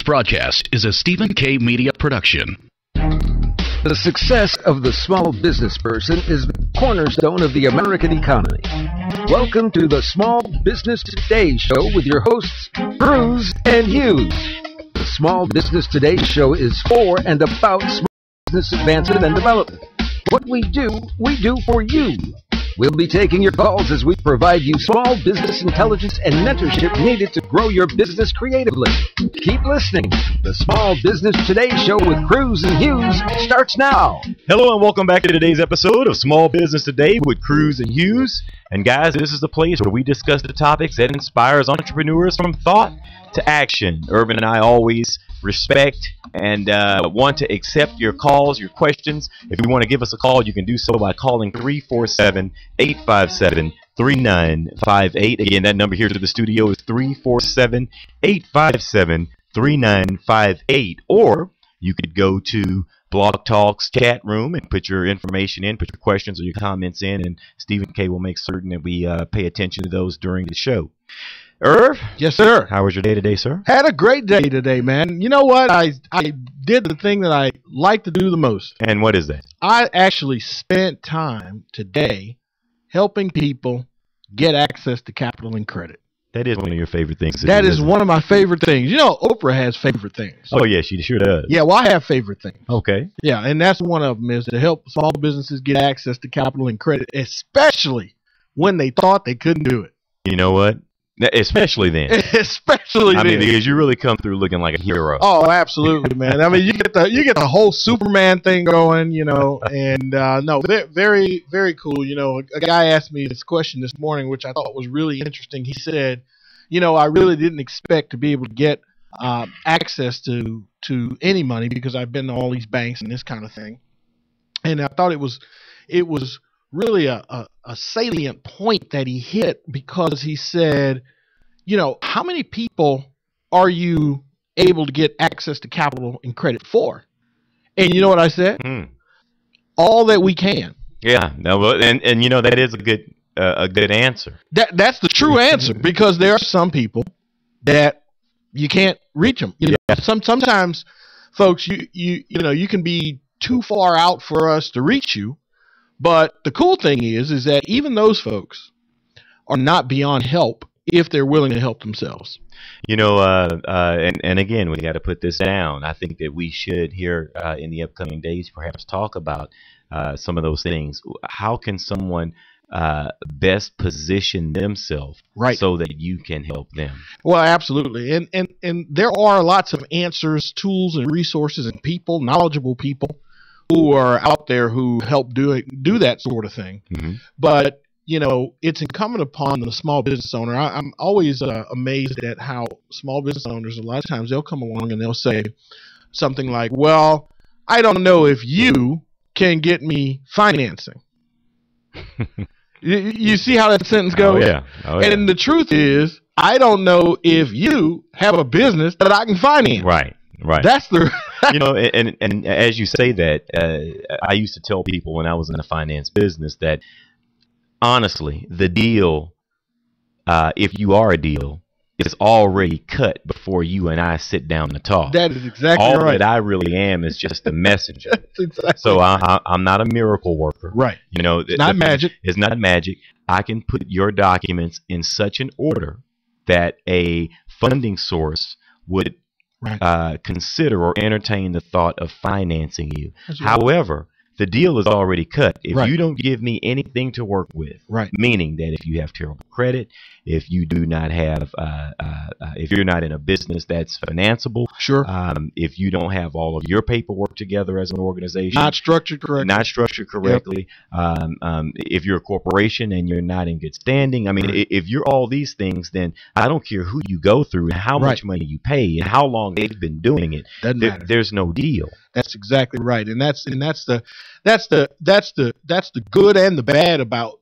broadcast is a Stephen K. Media production. The success of the small business person is the cornerstone of the American economy. Welcome to the Small Business Today Show with your hosts, Cruz and Hughes. The Small Business Today Show is for and about small business advancement and development. What we do for you. We'll be taking your calls as we provide you small business intelligence and mentorship needed to grow your business creatively. Keep listening. The Small Business Today Show with Cruz and Hughes starts now. Hello and welcome back to today's episode of Small Business Today with Cruz and Hughes. And guys, this is the place where we discuss the topics that inspires entrepreneurs from thought to action. Urban and I always respect and want to accept your calls, your questions. If you want to give us a call, you can do so by calling 347-857-3958. Again, that number here to the studio is 347-857-3958. Or you could go to Blog Talk's chat room and put your information in, put your questions or your comments in, and Stephen K. will make certain that we pay attention to those during the show. Irv? Yes, sir. How was your day today, sir? Had a great day today, man. You know what? I did the thing that I like to do the most. And what is that? I actually spent time today helping people get access to capital and credit. That is one of your favorite things. That is one of my favorite things. You know, Oprah has favorite things. Oh, yeah, she sure does. Yeah, well, I have favorite things. Okay. Yeah, and that's one of them is to help small businesses get access to capital and credit, especially when they thought they couldn't do it. You know what? Especially then. Especially I mean, then. because you really come through looking like a hero. Oh, absolutely, man. I mean, you get the whole Superman thing going, you know, and no, very, very cool. You know, a guy asked me this question this morning, which I thought was really interesting. He said, you know, I really didn't expect to be able to get access to any money because I've been to all these banks and this kind of thing, and I thought it was really a salient point that he hit because he said, you know, how many people are you able to get access to capital and credit for? And you know what I said? All that we can. Yeah, no, and you know that is a good answer. That's the true answer because there are some people that you can't reach them. You know, sometimes, folks, you know, you can be too far out for us to reach you. But the cool thing is that even those folks are not beyond help if they're willing to help themselves. You know, and again, we got to put this down. I think that we should here in the upcoming days perhaps talk about some of those things. How can someone best position themselves so that you can help them? Well, absolutely. And there are lots of answers, tools, and resources and people, knowledgeable people, who are out there who help do that sort of thing. Mm-hmm. But, you know, it's incumbent upon the small business owner. I'm always amazed at how small business owners, a lot of times they'll come along and they'll say something like, well, I don't know if you can get me financing. You see how that sentence goes? Oh, yeah. And the truth is, I don't know if you have a business that I can finance. Right. That's the you know, and as you say that, I used to tell people when I was in the finance business that honestly, the deal, if you are a deal, is already cut before you and I sit down to talk. That is exactly all right. That I really am is just a messenger. That's exactly so I'm not a miracle worker. Right. You know, it's not magic. It's not magic. I can put your documents in such an order that a funding source would consider or entertain the thought of financing you. However, the deal is already cut. If you don't give me anything to work with, meaning that if you have terrible credit, if you do not have, if you're not in a business that's financeable, if you don't have all of your paperwork together as an organization, not structured correctly, if you're a corporation and you're not in good standing, I mean, if you're all these things, then I don't care who you go through and how much money you pay and how long they've been doing it. There's no deal. That's exactly right, and that's the good and the bad about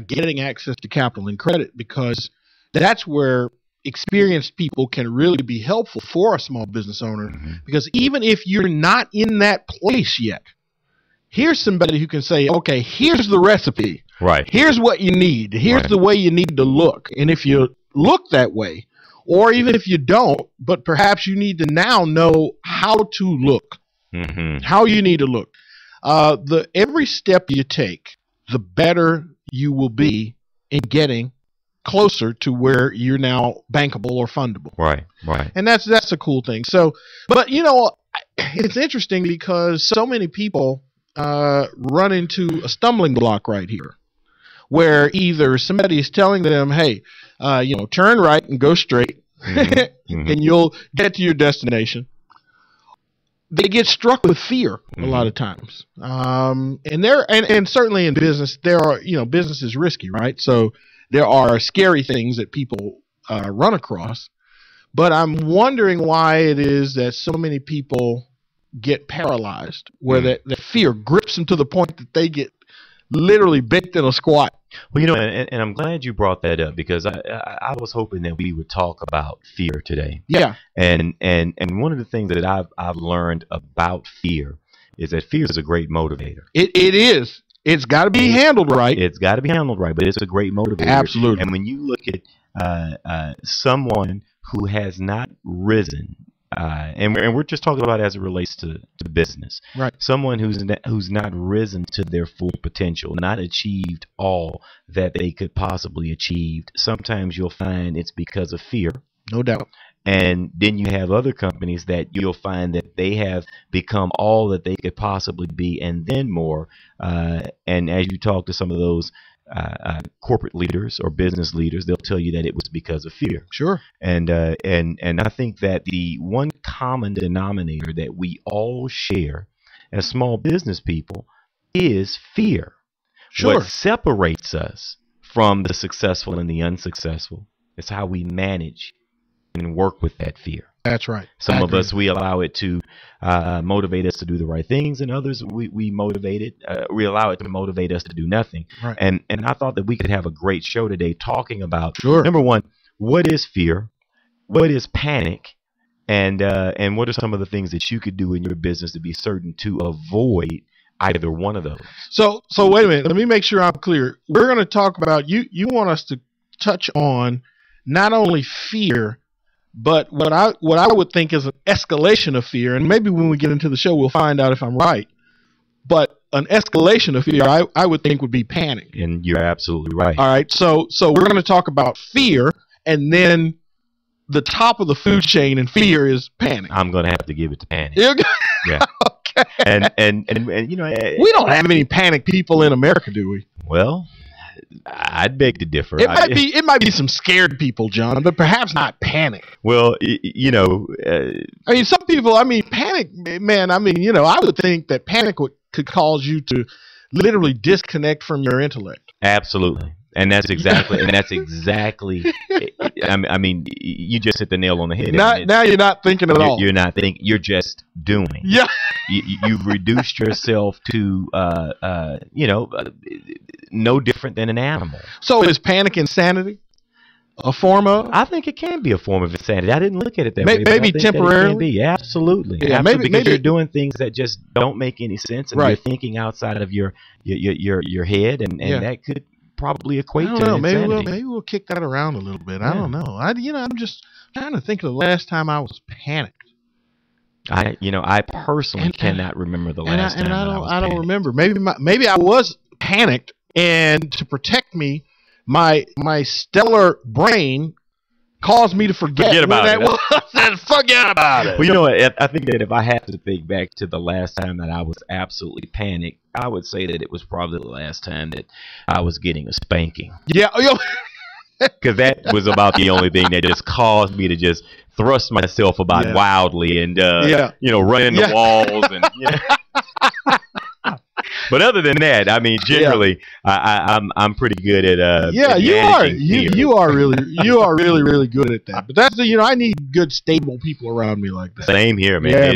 getting access to capital and credit, because that's where experienced people can really be helpful for a small business owner. Mm-hmm. Because even if you're not in that place yet, here's somebody who can say, okay, here's the recipe. Right. Here's what you need. Here's the way you need to look, and if you look that way, or even if you don't, but perhaps you need to now know how to look, how you need to look. Every step you take, the better you will be in getting closer to where you're now bankable or fundable. Right. And that's a cool thing. So, but it's interesting because so many people run into a stumbling block right here, where either somebody is telling them, hey, turn right and go straight, and you'll get to your destination. They get struck with fear a lot of times. And certainly in business, business is risky, right? So there are scary things that people run across. But I'm wondering why it is that so many people get paralyzed, where that fear grips them to the point that they get literally baked in a squat. Well, and I'm glad you brought that up, because I was hoping that we would talk about fear today. Yeah. And one of the things that I've learned about fear is that fear is a great motivator. It is. It's got to be handled right. It's got to be handled right, but it's a great motivator. Absolutely. And when you look at someone who has not risen, and we're just talking about as it relates to business, right? Someone who's not risen to their full potential, not achieved all that they could possibly achieve. Sometimes you'll find it's because of fear, no doubt. And then you have other companies that you'll find that they have become all that they could possibly be, and then more. And as you talk to some of those corporate leaders or business leaders, they'll tell you that it was because of fear. Sure. And I think that the one common denominator that we all share as small business people is fear. Sure. What separates us from the successful and the unsuccessful is how we manage and work with that fear. That's right. Some of us, we allow it to motivate us to do the right things, and others we allow it to motivate us to do nothing. Right. And I thought that we could have a great show today talking about, sure, number one, what is fear, what is panic, and what are some of the things that you could do in your business to be certain to avoid either one of those. So wait a minute, let me make sure I'm clear. We're going to talk about, you want us to touch on not only fear, but what I would think is an escalation of fear, and maybe when we get into the show, we'll find out if I'm right. But an escalation of fear, I would think, would be panic. And you're absolutely right. All right, so we're going to talk about fear, and then the top of the food chain in fear is panic. I'm going to have to give it to panic. Yeah. Okay. And we don't have any panic people in America, do we? Well, I'd beg to differ. It might be some scared people, John, but perhaps not panic. Well, some people, panic, man, I would think that panic could cause you to literally disconnect from your intellect. Absolutely. And that's exactly, you just hit the nail on the head. Now you're not thinking at all. You're not thinking, you're just doing. Yeah. You've reduced yourself to, no different than an animal. So is panic insanity a form of? I think it can be a form of insanity. I didn't look at it that way. Maybe temporarily. It can be. Absolutely. Yeah, absolutely. Maybe you're doing things that just don't make any sense, and right, you're thinking outside of your head, and that could probably equate to insanity. Maybe we'll kick that around a little bit. I don't know. I'm just trying to think of the last time I was panicked. I personally cannot remember the last time I don't remember. Maybe I was panicked, and to protect me, my stellar brain caused me to forget about it. Forget about it. Well, you know what? I think that if I have to think back to the last time that I was absolutely panicked, I would say that it was probably the last time that I was getting a spanking. Yeah. Because that was about the only thing that just caused me to just thrust myself about wildly and run into walls and. But other than that, generally, I'm pretty good at you are. fear. You are really really good at that. But that's I need good stable people around me like that. Same here, man.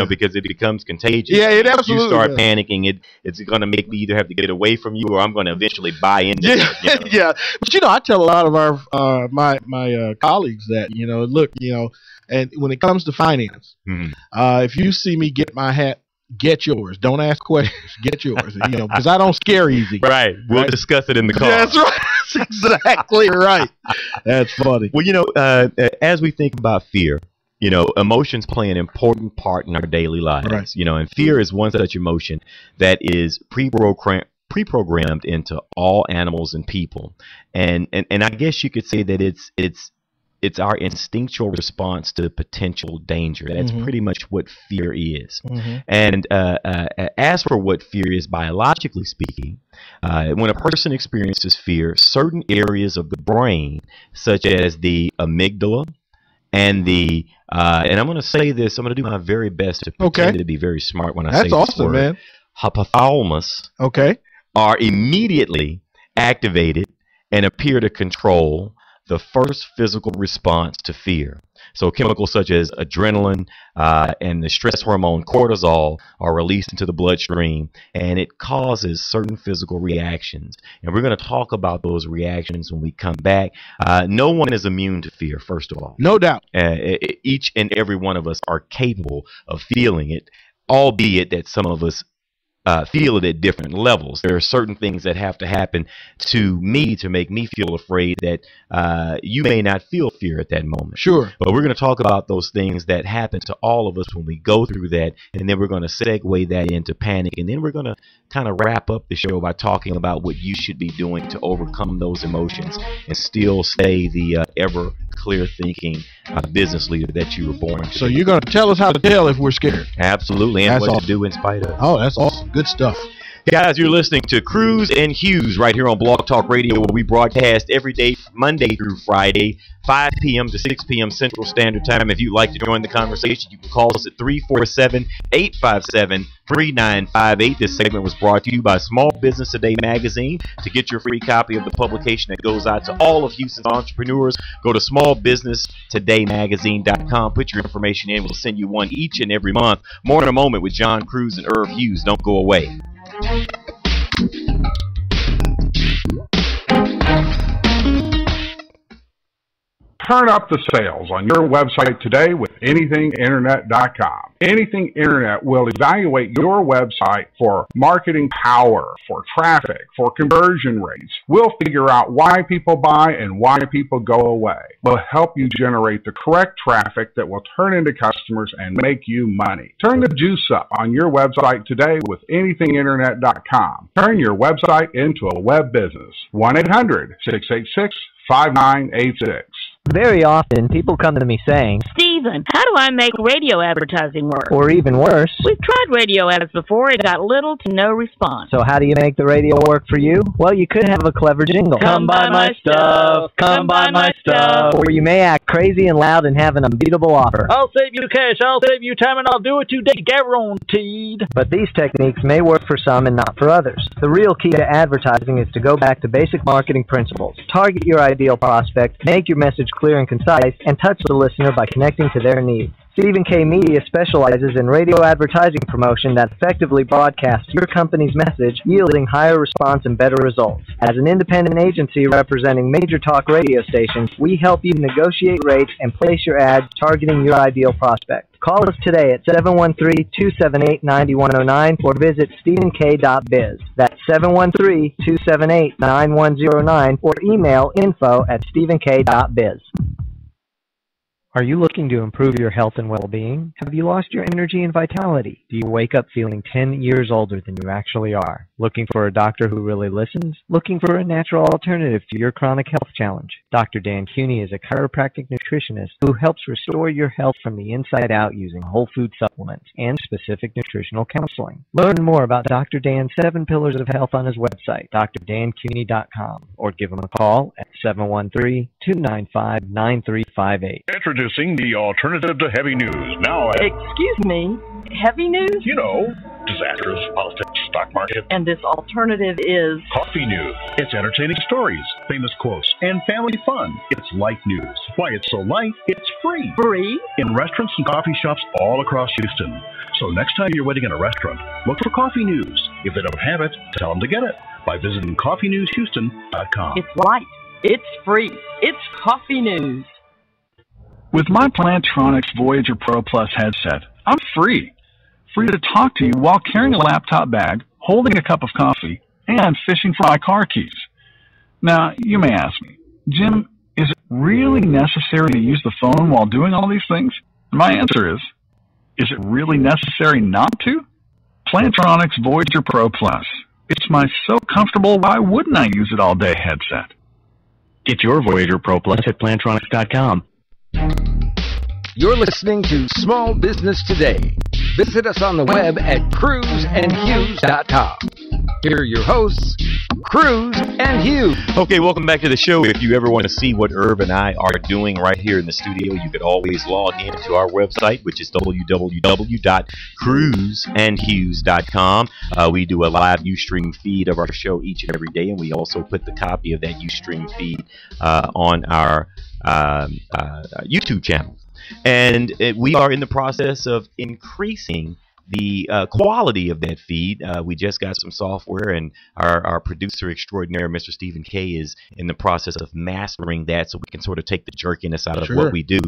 Because it becomes contagious. Yeah, it absolutely. You start panicking, it's going to make me either have to get away from you, or I'm going to eventually buy into it. Yeah. But I tell a lot of our my colleagues that look, and when it comes to finance, if you see me get my hat, get yours. Don't ask questions. Get yours. Because I don't scare easy. Right. We'll discuss it in the car. That's right. That's exactly right. That's funny. Well, as we think about fear, emotions play an important part in our daily lives. Right. And fear is one such emotion that is pre-programmed into all animals and people. And I guess you could say that it's our instinctual response to potential danger. That's pretty much what fear is. And as for what fear is biologically speaking, when a person experiences fear, certain areas of the brain, such as the amygdala and and I'm going to say this, I'm going to do my very best to pretend to be very smart when I say this word. That's awesome, man. Hypothalamus are immediately activated and appear to control the first physical response to fear. So chemicals such as adrenaline and the stress hormone cortisol are released into the bloodstream, and it causes certain physical reactions. And we're going to talk about those reactions when we come back. No one is immune to fear, first of all. No doubt. Each and every one of us are capable of feeling it, albeit that some of us feel it at different levels. There are certain things that have to happen to me to make me feel afraid that you may not feel fear at that moment. Sure. But we're going to talk about those things that happen to all of us when we go through that, and then we're going to segue that into panic, and then we're going to kind of wrap up the show by talking about what you should be doing to overcome those emotions and still stay the ever clear thinking business leader that you were born to. So you're going to tell us how to tell if we're scared. Absolutely, and what to do in spite of. Oh, that's awesome. Good stuff. Guys, you're listening to Cruz and Hughes right here on Blog Talk Radio, where we broadcast every day, Monday through Friday, 5 p.m. to 6 p.m. Central Standard Time. If you'd like to join the conversation, you can call us at 347-857-3958. This segment was brought to you by Small Business Today magazine. To get your free copy of the publication that goes out to all of Houston's entrepreneurs, go to smallbusinesstodaymagazine.com. Put your information in. We'll send you one each and every month. More in a moment with John Cruz and Irv Hughes. Don't go away. Turn up the sales on your website today with anythinginternet.com. Anything Internet will evaluate your website for marketing power, for traffic, for conversion rates. We'll figure out why people buy and why people go away. We'll help you generate the correct traffic that will turn into customers and make you money. Turn the juice up on your website today with anythinginternet.com. Turn your website into a web business. 1-800-686-5986. Very often, people come to me saying, Stephen, how do I make radio advertising work? Or even worse, we've tried radio ads before and got little to no response. So how do you make the radio work for you? Well, you could have a clever jingle. Come buy my stuff. Come buy my stuff. Or you may act crazy and loud and have an unbeatable offer. I'll save you cash, I'll save you time, and I'll do it today, guaranteed. But these techniques may work for some and not for others. The real key to advertising is to go back to basic marketing principles. Target your ideal prospect, make your message clear and concise, and touch the listener by connecting to their needs. Stephen K. Media specializes in radio advertising promotion that effectively broadcasts your company's message, yielding higher response and better results. As an independent agency representing major talk radio stations, we help you negotiate rates and place your ads targeting your ideal prospect. Call us today at 713-278-9109 or visit stephenk.biz. That's 713-278-9109 or email info@stephenk.biz. Are you looking to improve your health and well-being? Have you lost your energy and vitality? Do you wake up feeling 10 years older than you actually are? Looking for a doctor who really listens? Looking for a natural alternative to your chronic health challenge? Dr. Dan Cuny is a chiropractic nutritionist who helps restore your health from the inside out using whole food supplements and specific nutritional counseling. Learn more about Dr. Dan's 7 Pillars of Health on his website, drdancuny.com, or give him a call at 713-295-9358. Introducing the alternative to heavy news. Now, Excuse me, heavy news? you know, disasters, politics, stock market. And this alternative is... Coffee news. It's entertaining stories, famous quotes, and family fun. It's light news. Why it's so light, it's free. Free? In restaurants and coffee shops all across Houston. So next time you're waiting in a restaurant, look for coffee news. If they don't have it, tell them to get it by visiting coffeenewshouston.com. It's light. It's free. It's coffee news. With my Plantronics Voyager Pro Plus headset, I'm free. Free to talk to you while carrying a laptop bag, holding a cup of coffee, and fishing for my car keys. Now, you may ask me, Jim, is it really necessary to use the phone while doing all these things? And my answer is it really necessary not to? Plantronics Voyager Pro Plus. It's my so comfortable, why wouldn't I use it all day headset. Get your Voyager Pro Plus at Plantronics.com. You're listening to Small Business Today. Visit us on the web at cruzandhughes.com. Here are your hosts, Cruz and Hughes. Okay, welcome back to the show. If you ever want to see what Irv and I are doing right here in the studio, you could always log in to our website, which is www.cruzandhughes.com. We do a live Ustream feed of our show each and every day, and we also put the copy of that Ustream feed on our YouTube channel. And we are in the process of increasing the quality of that feed. We just got some software, and our producer extraordinaire, Mr. Stephen K., is in the process of mastering that so we can sort of take the jerkiness out of what we do.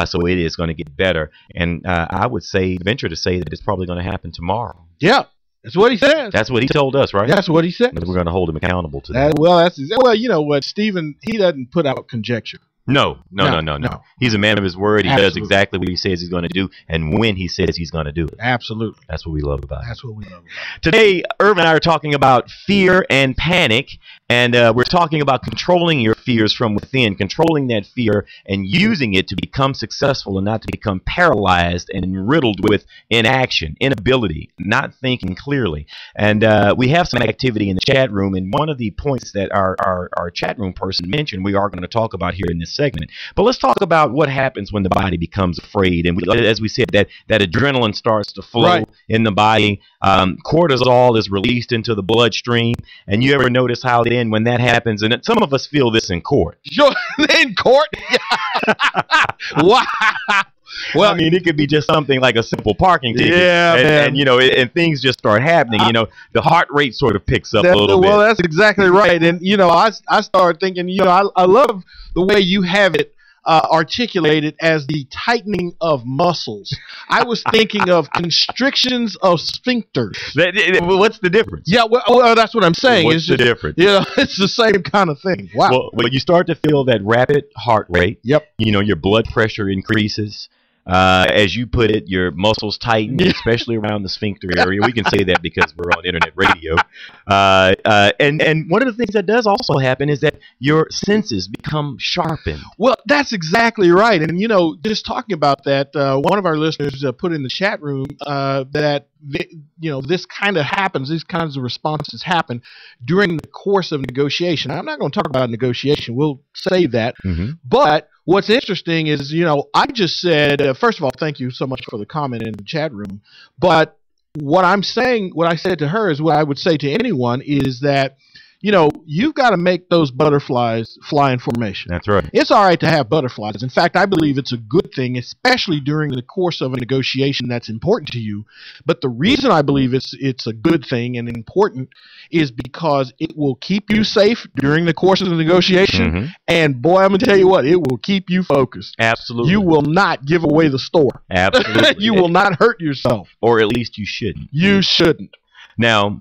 So it is going to get better. And I would venture to say that it's probably going to happen tomorrow. Yeah. That's what he says. That's what he told us, right? That's what he said. We're going to hold him accountable to that. Well, you know what, Stephen, he doesn't put out conjecture. No. He's a man of his word. He does exactly what he says he's going to do, and when he says he's going to do it. Absolutely. That's what we love about it. That's what we love about it. Today, Irv and I are talking about fear and panic, and we're talking about controlling your fears from within, controlling that fear and using it to become successful and not to become paralyzed and riddled with inaction, inability, not thinking clearly. And we have some activity in the chat room, and one of the points that our chat room person mentioned we are going to talk about here in this segment. But let's talk about what happens when the body becomes afraid. And as we said, that adrenaline starts to flow in the body. Cortisol is released into the bloodstream. And you ever notice how then when that happens, and some of us feel this in court. Sure, in court? Wow. Well, I mean, it could be just something like a simple parking ticket. Yeah, and you know, and things just start happening. You know, the heart rate sort of picks up a little bit. Well, that's exactly right. And, you know, I started thinking, you know, I love the way you have it articulated as the tightening of muscles. I was thinking of constrictions of sphincters. What's the difference? Yeah, well, that's what I'm saying. What's the difference? You know, it's the same kind of thing. Wow. Well, you start to feel that rapid heart rate. Yep. You know, your blood pressure increases. As you put it, your muscles tighten, especially around the sphincter area. We can say that because we're on internet radio. And one of the things that does also happen is that your senses become sharpened. Well, that's exactly right. And, you know, just talking about that, one of our listeners put in the chat room that, you know, this kind of happens, these kinds of responses happen during the course of negotiation. I'm not going to talk about negotiation. We'll save that. Mm-hmm. But what's interesting is, you know, I just said, first of all, thank you so much for the comment in the chat room. But what I'm saying, what I said to her is what I would say to anyone is that, you know, you've got to make those butterflies fly in formation. That's right. It's all right to have butterflies. In fact, I believe it's a good thing, especially during the course of a negotiation that's important to you. But the reason I believe it's a good thing and important is because it will keep you safe during the course of the negotiation. Mm-hmm. And boy, I'm going to tell you what, it will keep you focused. Absolutely. You will not give away the store. Absolutely. You will not hurt yourself. Or at least you shouldn't. You shouldn't. Now,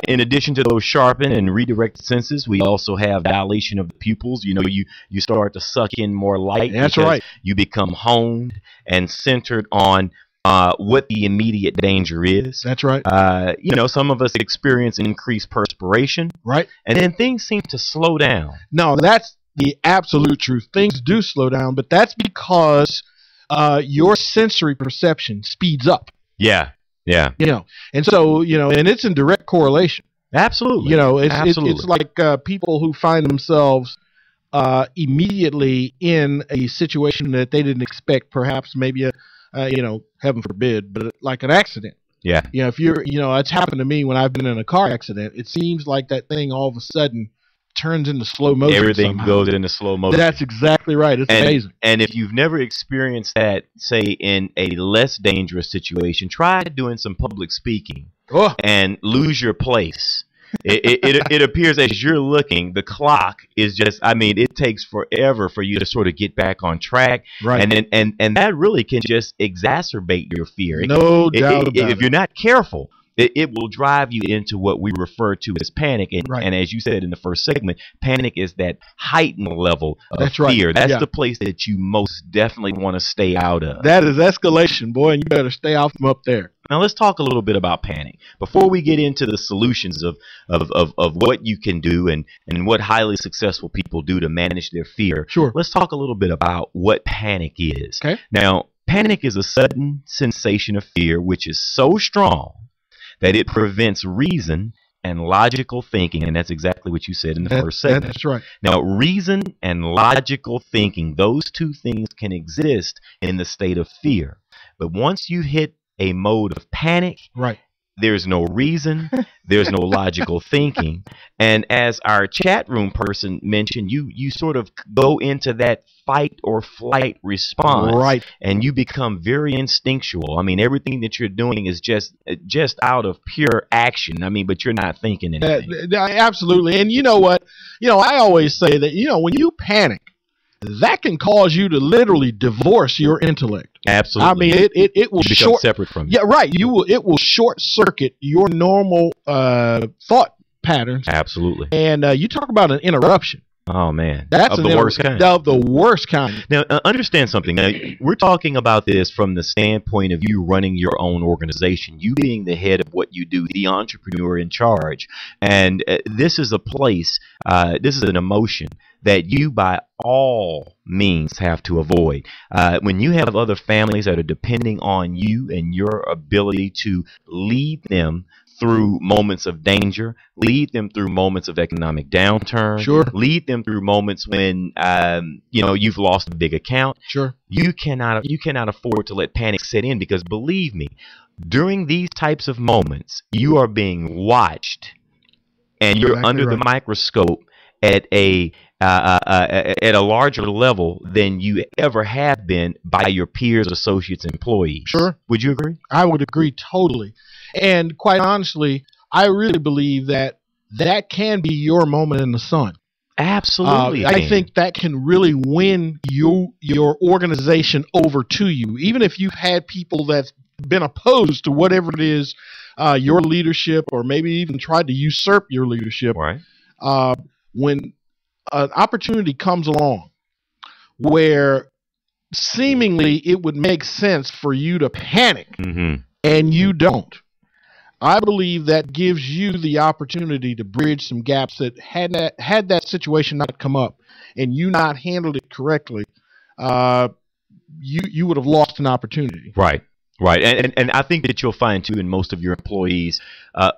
in addition to those sharpened and redirected senses, we also have dilation of the pupils. You know, you start to suck in more light. That's right. You become honed and centered on what the immediate danger is. That's right. You know, some of us experience an increased perspiration. Right. And then things seem to slow down. No, that's the absolute truth. Things do slow down, but that's because your sensory perception speeds up. Yeah. Yeah. You know, and so, you know, and it's in direct correlation. Absolutely. You know, it's like people who find themselves immediately in a situation that they didn't expect, perhaps maybe you know, heaven forbid, but like an accident. Yeah. You know, if you're, you know, it's happened to me when I've been in a car accident. It seems like that thing all of a sudden turns into slow motion. Everything somehow goes into slow motion. That's exactly right. It's amazing. And if you've never experienced that, say, in a less dangerous situation, try doing some public speaking and lose your place. It appears as you're looking, the clock is just, I mean, it takes forever for you to sort of get back on track. Right. And that really can just exacerbate your fear. No doubt about it. If you're not careful, It will drive you into what we refer to as panic. And as you said in the first segment, panic is that heightened level of fear. That's the place that you most definitely want to stay out of. That is escalation, boy, and you better stay off from up there. Now let's talk a little bit about panic before we get into the solutions of what you can do and what highly successful people do to manage their fear. Sure. Let's talk a little bit about what panic is. Okay. Now, panic is a sudden sensation of fear which is so strong that it prevents reason and logical thinking, and that's exactly what you said in the first segment. That's right. Now, reason and logical thinking, those two things can exist in the state of fear. But once you hit a mode of panic, there's no reason, there's no logical thinking. And as our chat room person mentioned, you sort of go into that fight or flight response, and you become very instinctual. I mean, everything that you're doing is just out of pure action. I mean, but you're not thinking anything. Absolutely. And you know what? I always say that, when you panic, that can cause you to literally divorce your intellect. Absolutely. I mean, it will become separate from you. Yeah, right. It will short circuit your normal thought patterns. Absolutely. And you talk about an interruption. Oh man, that's of the worst kind. Of the worst kind. Now, understand something. Now, we're talking about this from the standpoint of you running your own organization, you being the head of what you do, the entrepreneur in charge. And this is a place, this is an emotion that you by all means have to avoid. When you have other families that are depending on you and your ability to lead them through moments of danger, lead them through moments of economic downturn, lead them through moments when you've lost a big account. You cannot afford to let panic set in, because believe me, during these types of moments, you are being watched and you're under the microscope at a larger level than you ever have been by your peers, associates, employees. Would you agree? I would agree totally. And quite honestly, I really believe that can be your moment in the sun. Absolutely. I think that can really win your organization over to you. Even if you've had people that's been opposed to whatever it is, your leadership, or maybe even tried to usurp your leadership. When an opportunity comes along where seemingly it would make sense for you to panic, and you don't, I believe that gives you the opportunity to bridge some gaps that had that situation not come up and you not handled it correctly, you would have lost an opportunity. Right. And I think that you'll find, too, in most of your employees,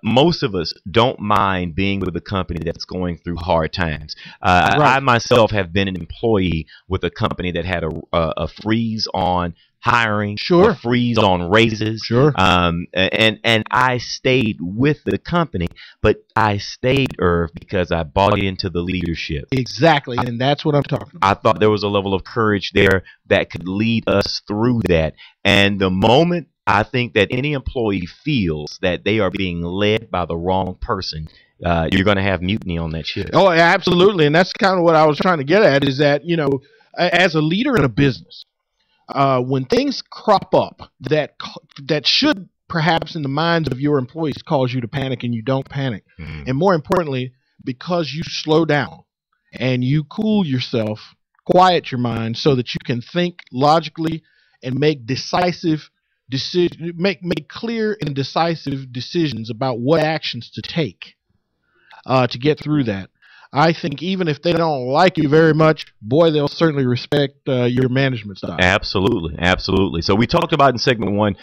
most of us don't mind being with a company that's going through hard times. I myself have been an employee with a company that had a freeze on hiring, a freeze on raises. And I stayed with the company, but I stayed, Irv, because I bought into the leadership. Exactly, and that's what I'm talking about. I thought there was a level of courage there that could lead us through that. And the moment I think that any employee feels that they are being led by the wrong person, you're going to have mutiny on that ship. Oh, absolutely, and that's kind of what I was trying to get at, is that, as a leader in a business, when things crop up that should perhaps in the minds of your employees cause you to panic, and you don't panic, and more importantly, because you slow down and you cool yourself, quiet your mind so that you can think logically and make decisive decisions, make clear and decisive decisions about what actions to take to get through that. I think even if they don't like you very much, boy, they'll certainly respect your management style. Absolutely. So we talked about in segment 1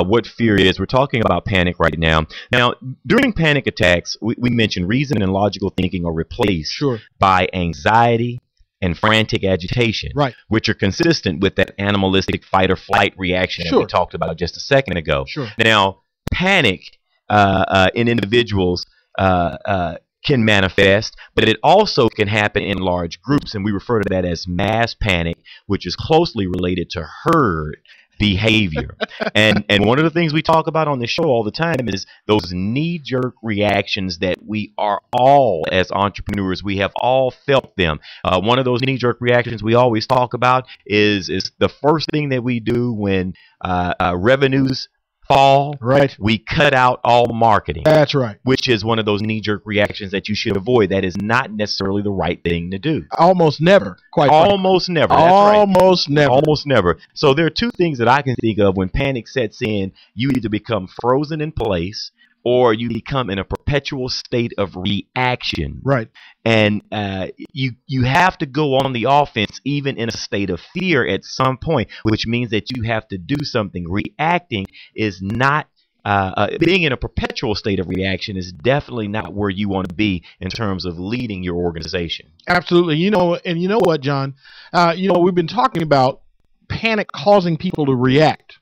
what fear is. We're talking about panic right now. Now, during panic attacks, we mentioned reason and logical thinking are replaced by anxiety and frantic agitation, which are consistent with that animalistic fight or flight reaction that we talked about just a second ago. Now, panic in individuals can manifest, but it also can happen in large groups, and we refer to that as mass panic, which is closely related to herd behavior. and one of the things we talk about on this show all the time is those knee-jerk reactions that we are all, as entrepreneurs, we have all felt them. One of those knee-jerk reactions we always talk about is the first thing that we do when revenues fall, right, we cut out all marketing. That's right. Which is one of those knee-jerk reactions that you should avoid. That is not necessarily the right thing to do. Almost never. Almost never. That's right. Almost never. So there are two things that I can think of when panic sets in. You either become frozen in place, or you become in a perpetual state of reaction. Right. And you have to go on the offense even in a state of fear at some point, which means that you have to do something. Reacting is not being in a perpetual state of reaction is definitely not where you want to be in terms of leading your organization. Absolutely. You know what, John? We've been talking about panic causing people to react.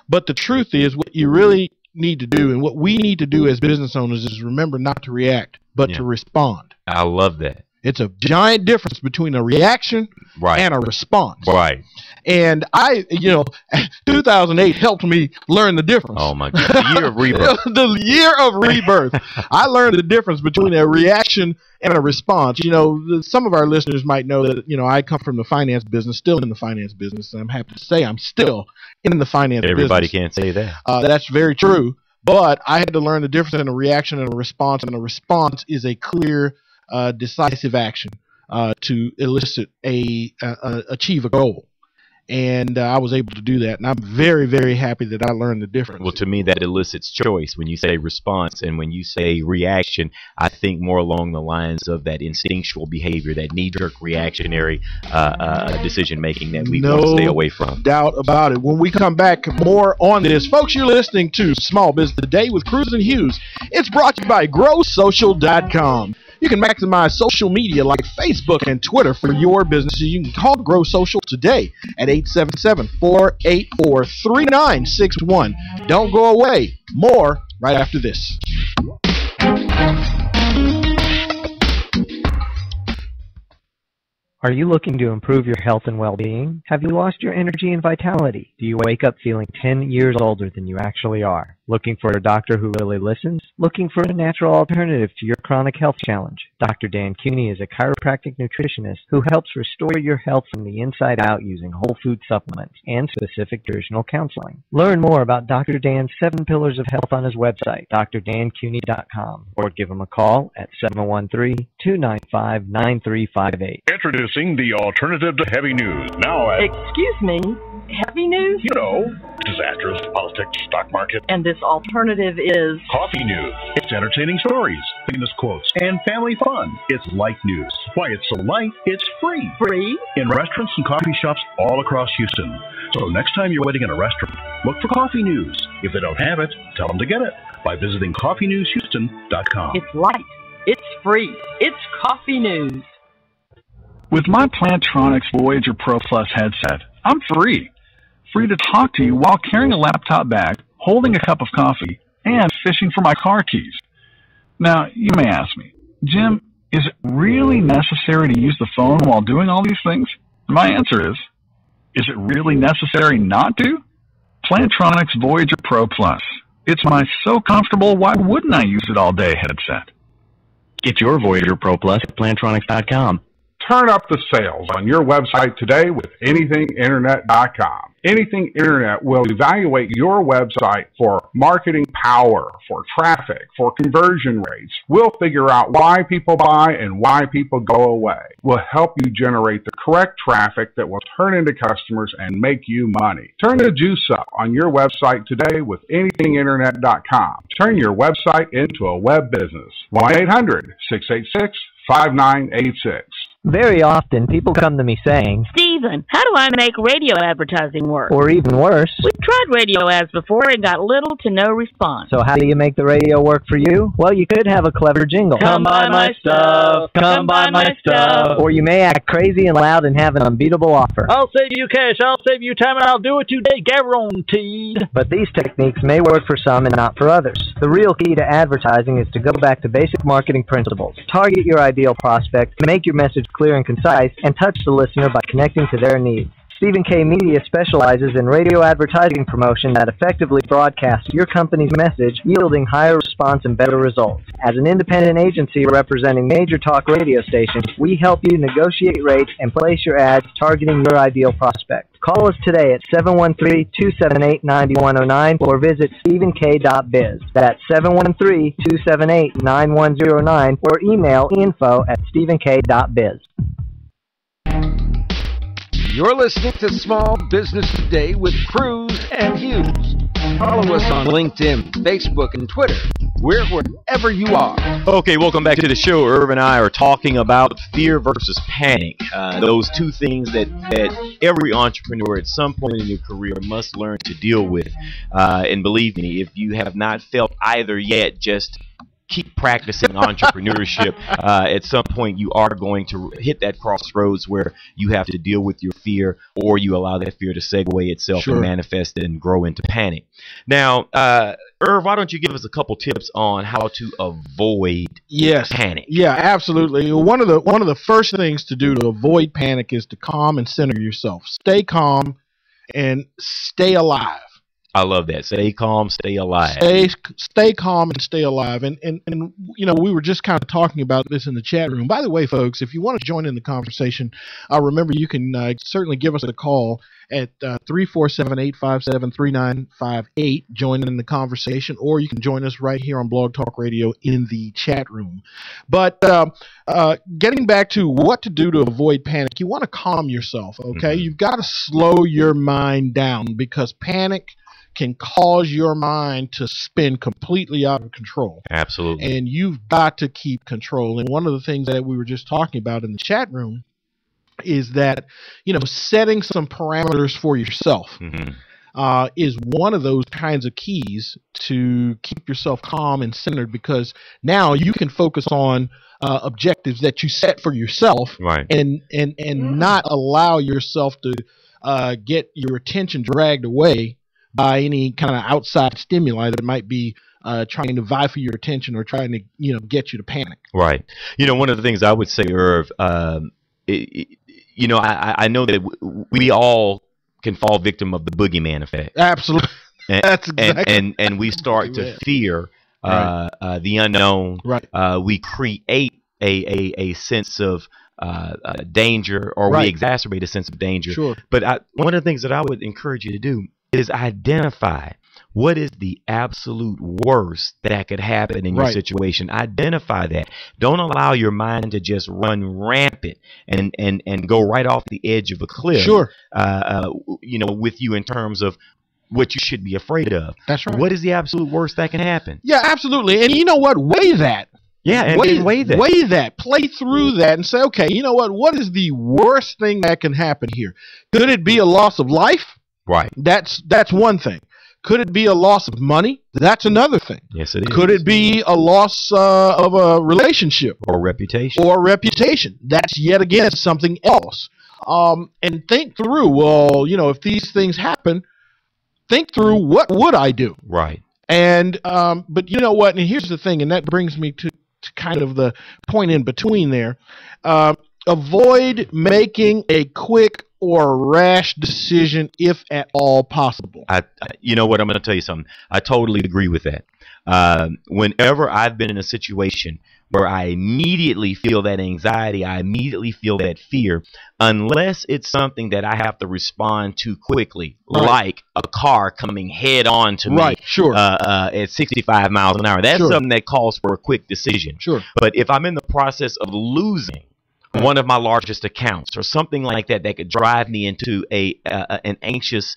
But the truth is, what you really need to do, and what we need to do as business owners, is remember not to react, but to respond. I love that. It's a giant difference between a reaction and a response. Right. And 2008 helped me learn the difference. Oh my God. The year of rebirth. The year of rebirth. I learned the difference between a reaction and a response. Some of our listeners might know that, I come from the finance business, still in the finance business, and I'm happy to say I'm still in the finance business. Everybody can't say that. That's very true. But I had to learn the difference in a reaction and a response, and a response is a clear, decisive action to elicit achieve a goal. And I was able to do that. And I'm very, very happy that I learned the difference. Well, to me, that elicits choice. When you say response and when you say reaction, I think more along the lines of that instinctual behavior, that knee-jerk reactionary decision-making that we want to stay away from. No doubt about it. When we come back, more on this. Folks, you're listening to Small Business Today with Cruz and Hughes. It's brought to you by GrowSocial.com. You can maximize social media like Facebook and Twitter for your businesses. You can call Grow Social today at 877-484-3961. Don't go away. More right after this. Are you looking to improve your health and well-being? Have you lost your energy and vitality? Do you wake up feeling 10 years older than you actually are? Looking for a doctor who really listens? Looking for a natural alternative to your chronic health challenge? Dr. Dan Cuny is a chiropractic nutritionist who helps restore your health from the inside out using whole food supplements and specific nutritional counseling. Learn more about Dr. Dan's 7 Pillars of Health on his website, drdancuny.com, or give him a call at 713-295-9358. Introducing the alternative to heavy news. Now at... Excuse me, heavy news? Disastrous, politics, stock market. And this alternative is... Coffee news. It's entertaining stories, famous quotes, and family fun. It's light news. Why it's so light, it's free. Free? In restaurants and coffee shops all across Houston. So next time you're waiting in a restaurant, look for coffee news. If they don't have it, tell them to get it by visiting coffeenewshouston.com. It's light. It's free. It's coffee news. With my Plantronics Voyager Pro Plus headset, I'm free. Free to talk to you while carrying a laptop bag, holding a cup of coffee, and fishing for my car keys. Now, you may ask me, Jim, is it really necessary to use the phone while doing all these things? My answer is it really necessary not to? Plantronics Voyager Pro Plus. It's my so comfortable, why wouldn't I use it all day headset. Get your Voyager Pro Plus at Plantronics.com. Turn up the sales on your website today with AnythingInternet.com. Anything Internet will evaluate your website for marketing power, for traffic, for conversion rates. We'll figure out why people buy and why people go away. We'll help you generate the correct traffic that will turn into customers and make you money. Turn the juice up on your website today with AnythingInternet.com. Turn your website into a web business. 1-800-686-5986. Very often, people come to me saying, Stephen, how do I make radio advertising work? Or even worse, we've tried radio ads before and got little to no response. So how do you make the radio work for you? Well, you could have a clever jingle. Come buy my stuff. Come buy my stuff. Or you may act crazy and loud and have an unbeatable offer. I'll save you cash. I'll save you time, and I'll do it today, guaranteed. But these techniques may work for some and not for others. The real key to advertising is to go back to basic marketing principles. Target your ideal prospect, make your message clear and concise, and touch the listener by connecting to their needs. Stephen K. Media specializes in radio advertising promotion that effectively broadcasts your company's message, yielding higher response and better results. As an independent agency representing major talk radio stations, we help you negotiate rates and place your ads targeting your ideal prospect. Call us today at 713-278-9109 or visit stephenk.biz. That's 713-278-9109 or email info@stephenk.biz. You're listening to Small Business Today with Cruz and Hughes. Follow us on LinkedIn, Facebook, and Twitter. We're wherever you are. Okay, welcome back to the show. Irv and I are talking about fear versus panic. Those two things that every entrepreneur at some point in your career must learn to deal with. And believe me, if you have not felt either yet, just keep practicing entrepreneurship. At some point, you are going to hit that crossroads where you have to deal with your fear, or you allow that fear to segue itself and manifest and grow into panic. Now, Irv, why don't you give us a couple tips on how to avoid panic? Yeah, absolutely. One of the first things to do to avoid panic is to calm and center yourself. Stay calm and stay alive. I love that. Stay calm, stay alive. Stay calm and stay alive. And you know, we were just kind of talking about this in the chat room. By the way, folks, if you want to join in the conversation, remember you can certainly give us a call at 347-857-3958. Join in the conversation, or you can join us right here on Blog Talk Radio in the chat room. But getting back to what to do to avoid panic, you want to calm yourself, okay? You've got to slow your mind down, because panic can cause your mind to spin completely out of control. Absolutely. And you've got to keep control. And one of the things that we were just talking about in the chat room is that, you know, setting some parameters for yourself is one of those kinds of keys to keep yourself calm and centered, because now you can focus on objectives that you set for yourself, and not allow yourself to get your attention dragged away by any kind of outside stimuli that might be trying to vie for your attention or trying to, you know, get you to panic. Right. You know, one of the things I would say, Irv, you know, I know that we all can fall victim of the boogeyman effect. Absolutely. That's exactly. And we start to fear the unknown. Right. We create a sense of danger, or we exacerbate a sense of danger. Sure. But one of the things that I would encourage you to do is identify what is the absolute worst that could happen in your situation. Identify that. Don't allow your mind to just run rampant and go right off the edge of a cliff. Sure. You know, with you in terms of what you should be afraid of. That's right. What is the absolute worst that can happen? Yeah, absolutely. And you know what? Weigh that. Yeah, and weigh that. Weigh that. Play through that and say, okay, you know what? What is the worst thing that can happen here? Could it be a loss of life? Right. That's one thing. Could it be a loss of money? That's another thing. Yes, it is. Could it be a loss of a relationship? Or reputation. Or reputation. That's yet again something else. And think through, well, you know, if these things happen, think through, what would I do? Right. And but you know what? And here's the thing, and that brings me to kind of the point in between there. Avoid making a quick or rash decision if at all possible. You know what? I'm going to tell you something. I totally agree with that. Whenever I've been in a situation where I immediately feel that anxiety, I immediately feel that fear, unless it's something that I have to respond to quickly, like a car coming head on to me at 65 miles an hour. That's something that calls for a quick decision. But if I'm in the process of losing one of my largest accounts or something like that that could drive me into an anxious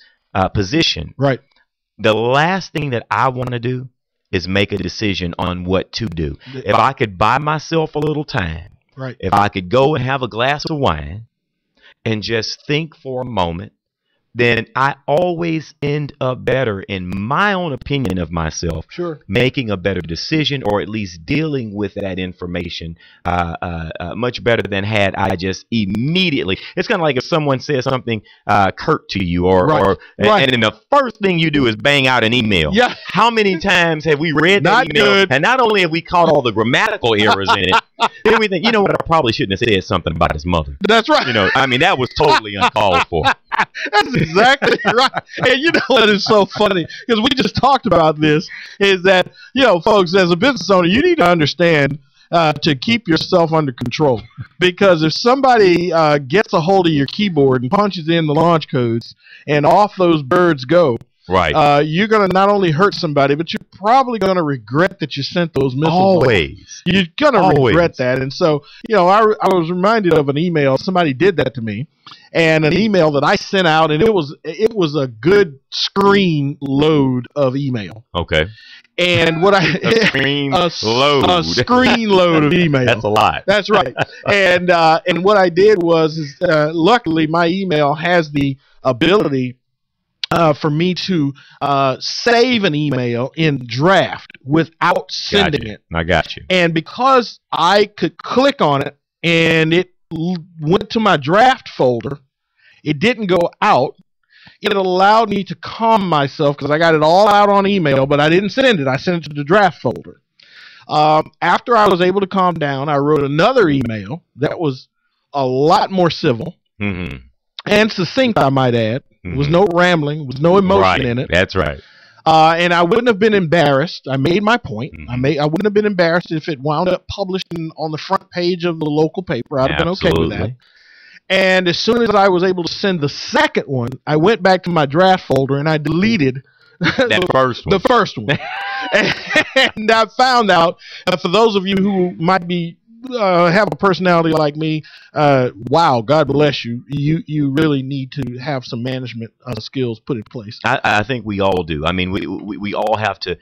position, the last thing that I want to do is make a decision on what to do. If I could buy myself a little time, if I could go and have a glass of wine and just think for a moment, then I always end up better, in my own opinion of myself, making a better decision, or at least dealing with that information much better than had I just immediately. It's kind of like if someone says something curt to you, and then the first thing you do is bang out an email. Yeah. How many times have we read that email, and not only have we caught all the grammatical errors in it, then we think, you know what, I probably shouldn't have said something about his mother. That's right. You know, I mean, that was totally uncalled for. That's exactly right. And you know what is so funny, because we just talked about this, is that, you know, folks, as a business owner, you need to understand to keep yourself under control. Because if somebody gets a hold of your keyboard and punches in the launch codes and off those birds go, right, you're going to not only hurt somebody, but you're probably going to regret that you sent those missiles. Always. You're going to regret that. And so, I was reminded of an email. Somebody did that to me. And an email that I sent out, and it was a good screen load of email. Okay. And what a screen load. A screen load of email. That's a lot. That's right. And what I did was, luckily my email has the ability for me to save an email in draft without sending it. I got you. And because I could click on it and it went to my draft folder, it didn't go out. It allowed me to calm myself because I got it all out on email, but I didn't send it. I sent it to the draft folder. After I was able to calm down, I wrote another email that was a lot more civil and succinct, I might add. There was no rambling. There was no emotion in it. That's right. And I wouldn't have been embarrassed. I made my point. I wouldn't have been embarrassed if it wound up published on the front page of the local paper. I'd have been okay with that. And as soon as I was able to send the second one, I went back to my draft folder and I deleted the first one. And I found out, for those of you who might be have a personality like me, wow, God bless you. You really need to have some management skills put in place. I think we all do. I mean, we all have to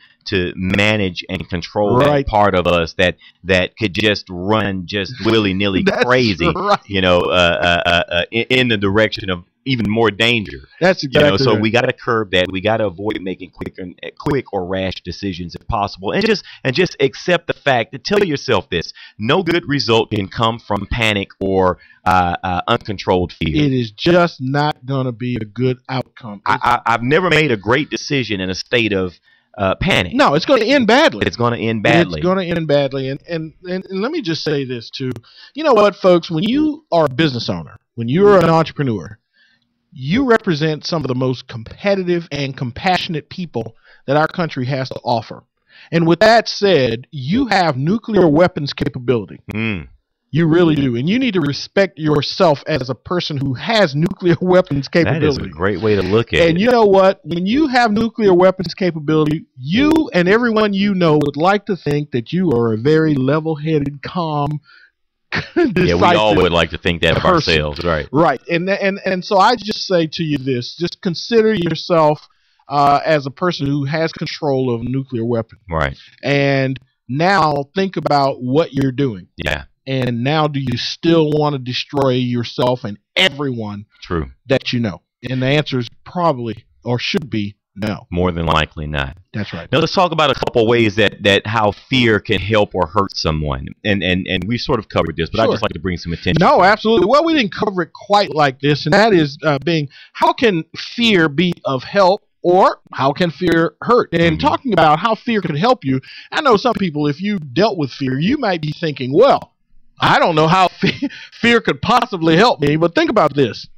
manage and control that part of us that could just run just willy-nilly crazy, right. In the direction of even more danger. That's exactly so right. we got to curb that. We got to avoid making quick or rash decisions if possible, and just accept the fact that, tell yourself this: no good result can come from panic or uncontrolled fear. It is just not going to be a good outcome. I've never made a great decision in a state of panic. No, it's going to end badly. It's going to end badly. It's going to end badly. And let me just say this too. You know what, folks? When you are a business owner, when you're an entrepreneur, you represent some of the most competitive and compassionate people that our country has to offer. And with that said, you have nuclear weapons capability. You really do. And you need to respect yourself as a person who has nuclear weapons capability. That is a great way to look at it. And you know what? When you have nuclear weapons capability, you and everyone you know would like to think that you are a very level-headed, calm, yeah, we all would like to think that of ourselves, right? Right, and so I just say to you this: just consider yourself as a person who has control of a nuclear weapon, right? And now think about what you're doing. Yeah. And now, do you still want to destroy yourself and everyone? True. That you know? And the answer is probably, or should be, no. More than likely not. That's right. Now let's talk about a couple ways that how fear can help or hurt someone. And we sort of covered this, but I'd just like to bring some attention. No, absolutely. Well, we didn't cover it quite like this, and that is being, how can fear be of help, or how can fear hurt? And talking about how fear can help you, I know some people, if you dealt with fear, you might be thinking, well, I don't know how fear could possibly help me, but think about this.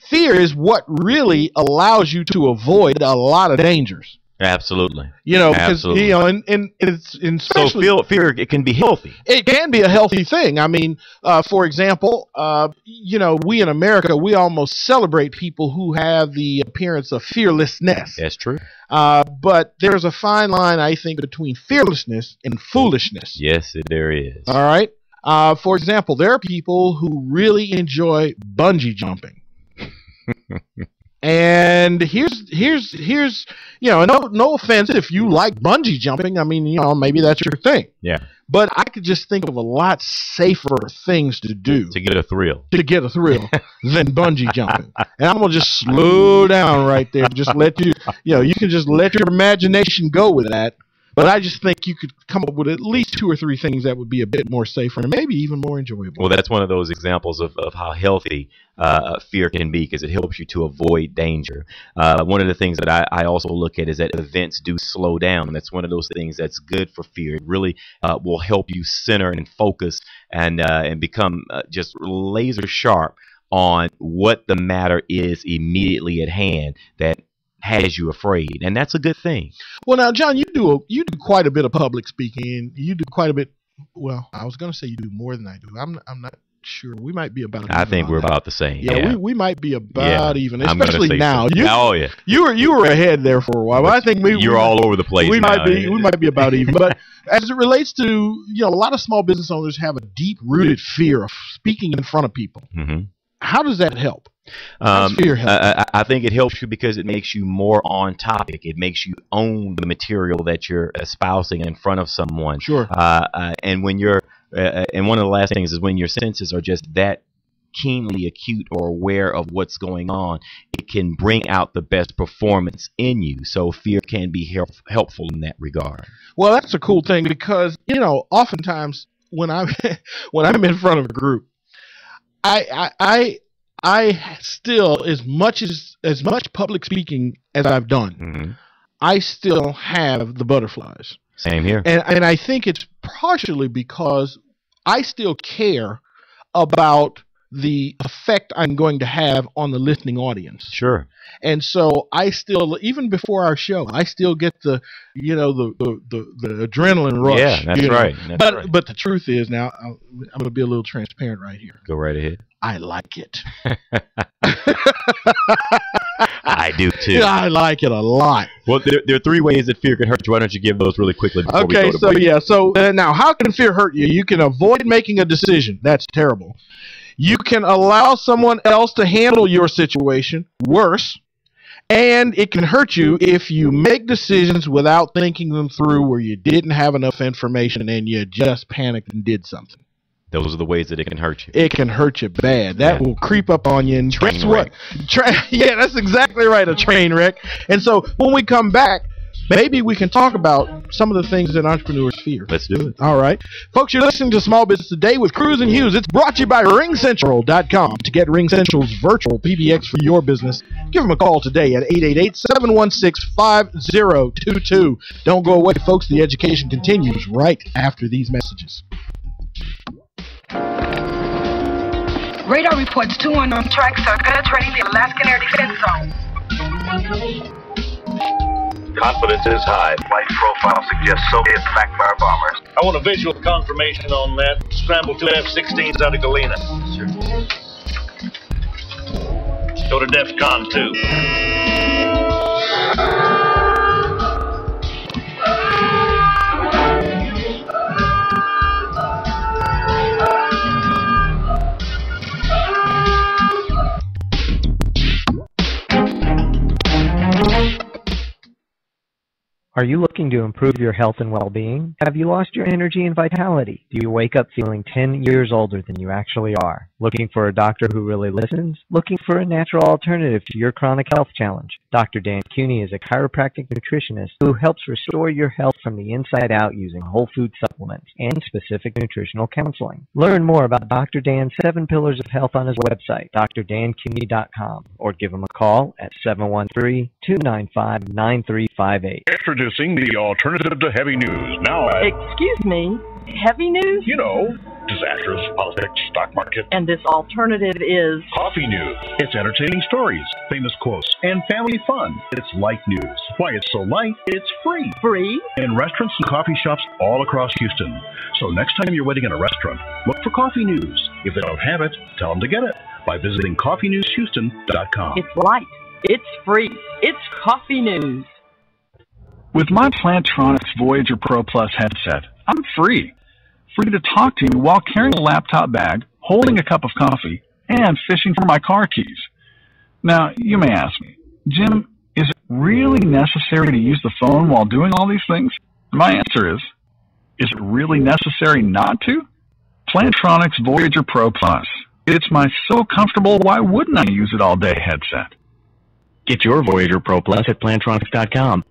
Fear is what really allows you to avoid a lot of dangers. Absolutely. Because and especially, so fear, it can be healthy. It can be a healthy thing. I mean, for example, we in America, we almost celebrate people who have the appearance of fearlessness. That's true. But there's a fine line, I think, between fearlessness and foolishness. Yes, there is. All right. For example, there are people who really enjoy bungee jumping. And here's no offense if you like bungee jumping. I mean, maybe that's your thing. Yeah. But I could just think of a lot safer things to do to get a thrill than bungee jumping. And I'm gonna just slow down right there. Just let you can just let your imagination go with that. But I just think you could come up with at least 2 or 3 things that would be a bit more safer and maybe even more enjoyable. Well, that's one of those examples of how healthy fear can be, because it helps you to avoid danger. One of the things that I also look at is that events do slow down. And that's one of those things that's good for fear. It really will help you center and focus and become just laser sharp on what the matter is immediately at hand that has you afraid, and that's a good thing. Well, now, John, you do quite a bit of public speaking. You do quite a bit Well, I was going to say you do more than I do. I'm not sure. We might be about. I think we're about the same. Yeah, we might be about even, I'm gonna especially say now. so. You were ahead there for a while. But I think you're all over the place. We now. might be about even. But as it relates to, a lot of small business owners have a deep-rooted fear of speaking in front of people. Mm-hmm. How does that help? Fear help? I think it helps you because it makes you more on topic. It makes you own the material that you're espousing in front of someone. Sure. And when you're and one of the last things is when your senses are just that keenly acute or aware of what's going on, it can bring out the best performance in you. So fear can be helpful in that regard. Well, that's a cool thing because, oftentimes when I'm in front of a group, I still, as much public speaking as I've done, mm-hmm. I still have the butterflies. Same here. And I think it's partially because I still care about the effect I'm going to have on the listening audience. Sure. And so I still, even before our show, I still get the adrenaline rush. Yeah, that's right. But the truth is, now I'm going to be a little transparent right here. Go right ahead. I like it. I do too. Yeah, I like it a lot. Well, there are three ways that fear can hurt you. Why don't you give those really quickly before we go to break? So now how can fear hurt you? You can avoid making a decision. That's terrible. You can allow someone else to handle your situation. Worse. And it can hurt you if you make decisions without thinking them through, where you didn't have enough information and you just panicked and did something. Those are the ways that it can hurt you. It can hurt you bad. That will creep up on you. And guess what? Yeah, that's exactly right, a train wreck. And so when we come back, maybe we can talk about some of the things that entrepreneurs fear. Let's do it. All right. Folks, you're listening to Small Business Today with Cruz and Hughes. It's brought to you by RingCentral.com. To get RingCentral's virtual PBX for your business, give them a call today at 888-716-5022. Don't go away, folks. The education continues right after these messages. Radar reports 2 unknown strikes are penetrating the Alaskan Air Defense Zone. Confidence is high. Flight profile suggests Soviet backfire bombers. I want a visual confirmation on that. Scramble 2 F-16s out of Galena. Sure. Go to DEFCON 2. Are you looking to improve your health and well-being? Have you lost your energy and vitality? Do you wake up feeling 10 years older than you actually are? Looking for a doctor who really listens? Looking for a natural alternative to your chronic health challenge? Dr. Dan Cooney is a chiropractic nutritionist who helps restore your health from the inside out using whole food supplements and specific nutritional counseling. Learn more about Dr. Dan's 7 Pillars of Health on his website, drdancooney.com, or give him a call at 713-295-9358. Introducing the alternative to heavy news. Now, Excuse me, heavy news? you know, disasters, politics, stock market. And this alternative is... Coffee news. It's entertaining stories, famous quotes, and family fun. It's light news. Why it's so light, it's free. Free? In restaurants and coffee shops all across Houston. So next time you're waiting in a restaurant, look for coffee news. If they don't have it, tell them to get it by visiting coffeenewshouston.com. It's light. It's free. It's coffee news. With my Plantronics Voyager Pro Plus headset, I'm free. Free to talk to you while carrying a laptop bag, holding a cup of coffee, and fishing for my car keys. Now, you may ask me, Jim, is it really necessary to use the phone while doing all these things? My answer is it really necessary not to? Plantronics Voyager Pro Plus. It's my so comfortable, why wouldn't I use it all day headset. Get your Voyager Pro Plus at Plantronics.com.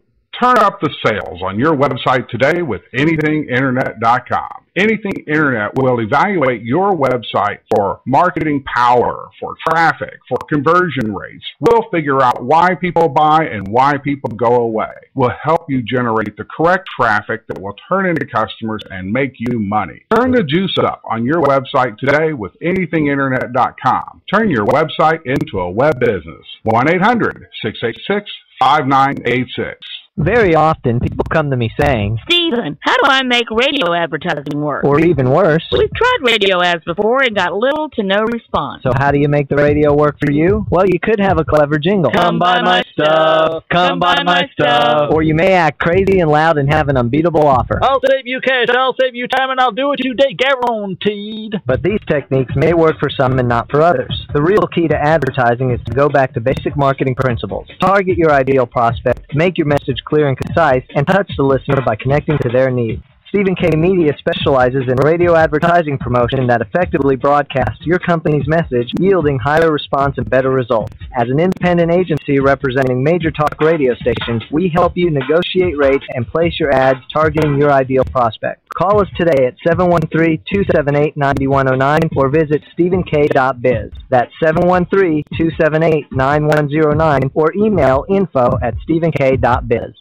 Turn up the sales on your website today with AnythingInternet.com. Anything Internet will evaluate your website for marketing power, for traffic, for conversion rates. We'll figure out why people buy and why people go away. We'll help you generate the correct traffic that will turn into customers and make you money. Turn the juice up on your website today with AnythingInternet.com. Turn your website into a web business. 1-800-686-5986. Very often, people come to me saying, Stephen, how do I make radio advertising work? or even worse, We've tried radio ads before and got little to no response. so how do you make the radio work for you? Well, you could have a clever jingle. Come buy my stuff. Come buy my stuff. Or you may act crazy and loud and have an unbeatable offer. I'll save you cash, I'll save you time, and I'll do it today, guaranteed. But these techniques may work for some and not for others. The real key to advertising is to go back to basic marketing principles. Target your ideal prospect, make your message clear and concise, and touch the listener by connecting to their needs. Stephen K. Media specializes in radio advertising promotion that effectively broadcasts your company's message, yielding higher response and better results. As an independent agency representing major talk radio stations, we help you negotiate rates and place your ads targeting your ideal prospect. Call us today at 713-278-9109 or visit stephenk.biz. That's 713-278-9109 or email info@stephenk.biz.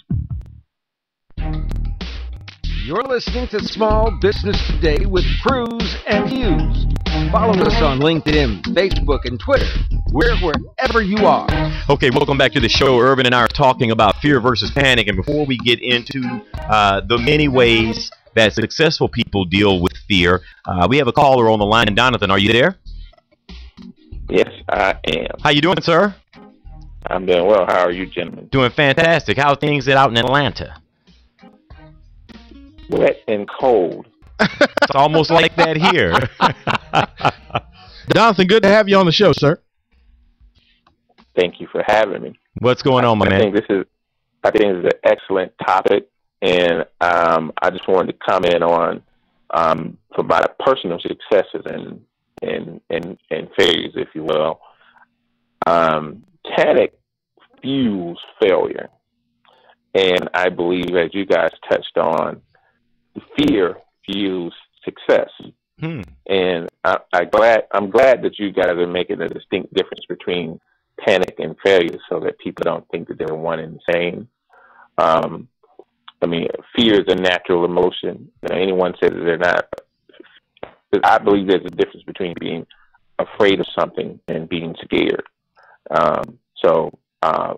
You're listening to Small Business Today with Cruz and Hughes. Follow us on LinkedIn, Facebook, and Twitter. We're wherever you are. Okay, welcome back to the show. Urban and I are talking about fear versus panic. And before we get into the many ways that successful people deal with fear, we have a caller on the line. Donathan, are you there? Yes, I am. How you doing, sir? I'm doing well. How are you, gentlemen? Doing fantastic. How are things out in Atlanta? Wet and cold. It's almost like that here. Jonathan, good to have you on the show, sir. Thank you for having me. What's going on, my man? I think this is an excellent topic, and I just wanted to comment on for my personal successes and failures, if you will. Panic fuels failure, and I believe, as you guys touched on, fear fuels success. And I'm glad that you guys are making a distinct difference between panic and failure, so that people don't think that they're one and the same. I mean, fear is a natural emotion. You know, anyone says that they're not. I believe there's a difference between being afraid of something and being scared. So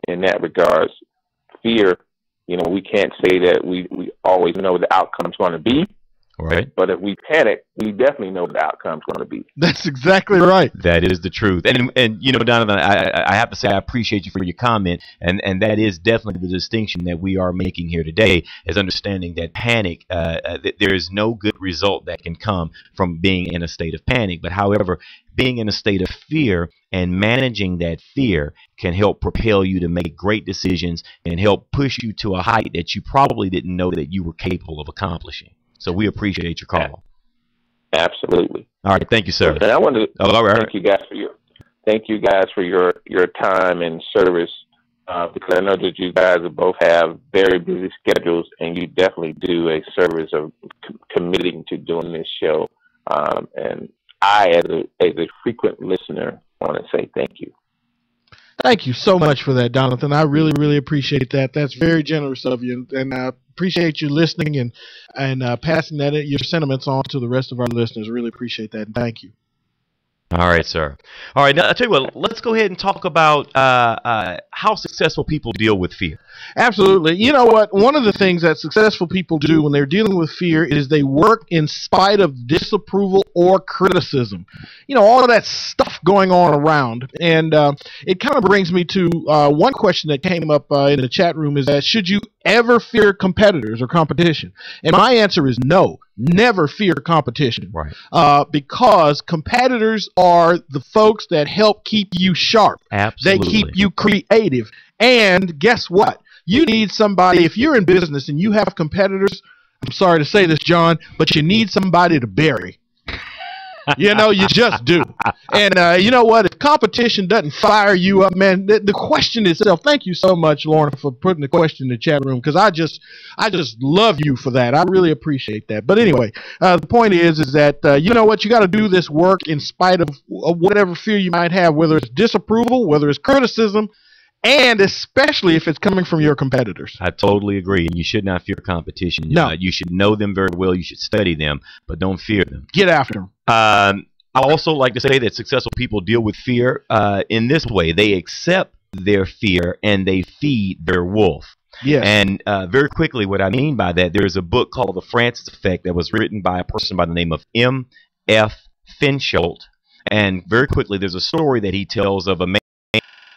in that regards, fear, you know, we can't say that we always know what the outcome's going to be. Right. But if we panic, we definitely know what the outcome's going to be. That's exactly right. That is the truth. And you know, Donovan, I have to say I appreciate you for your comment. And that is definitely the distinction that we are making here today, is understanding that panic, there is no good result that can come from being in a state of panic. But however, being in a state of fear and managing that fear can help propel you to make great decisions and help push you to a height that you probably didn't know that you were capable of accomplishing. So we appreciate your call. Absolutely. All right, thank you, sir. And I want to thank you guys for your time and service, because I know that you guys both have very busy schedules, and you definitely do a service of committing to doing this show. And I, as a frequent listener, want to say thank you. Thank you so much for that, Jonathan. I really, really appreciate that. That's very generous of you, and I appreciate you listening and passing your sentiments on to the rest of our listeners. Really appreciate that, and thank you. All right, sir. All right, now I'll tell you what, let's go ahead and talk about how successful people deal with fear. Absolutely. You know what? One of the things that successful people do when they're dealing with fear is they work in spite of disapproval or criticism. You know, all of that stuff going on around. And it kind of brings me to one question that came up in the chat room, is that should you ever fear competitors or competition? And my answer is no. Never fear competition. Right. Because competitors are the folks that help keep you sharp. Absolutely. They keep you creative. And guess what? You need somebody, if you're in business and you have competitors, I'm sorry to say this, John, but you need somebody to bury. You know, you just do. And you know what? If competition doesn't fire you up, man, the question itself, thank you so much, Lauren, for putting the question in the chat room, because I just love you for that. I really appreciate that. But anyway, the point is that, you know what? You got to do this work in spite of whatever fear you might have, whether it's disapproval, whether it's criticism, and especially if it's coming from your competitors. I totally agree. And you should not fear competition. No. You should know them very well. You should study them, but don't fear them. Get after them. I also like to say that successful people deal with fear in this way. They accept their fear and they feed their wolf. Yes. And very quickly, what I mean by that, there's a book called The Francis Effect that was written by a person by the name of M.F. Finsholt. And very quickly, there's a story that he tells of a man,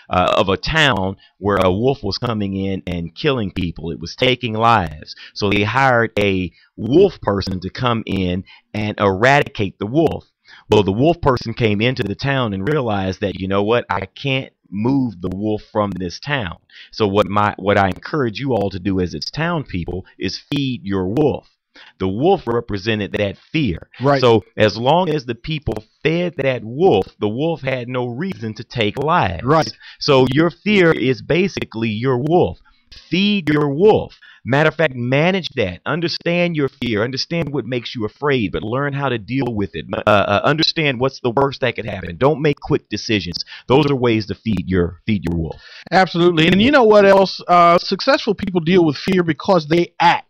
of a town where a wolf was coming in and killing people. It was taking lives. So they hired a wolf person to come in and eradicate the wolf. Well, the wolf person came into the town and realized that, you know what, I can't move the wolf from this town. So what I encourage you all to do as its town people is feed your wolf. The wolf represented that fear. Right. So as long as the people fed that wolf, the wolf had no reason to take lives. Right. So your fear is basically your wolf. Feed your wolf. Matter of fact, manage that. Understand your fear. Understand what makes you afraid, but learn how to deal with it. Understand what's the worst that could happen. Don't make quick decisions. Those are ways to feed your wolf. Absolutely. And you know what else? Successful people deal with fear because they act.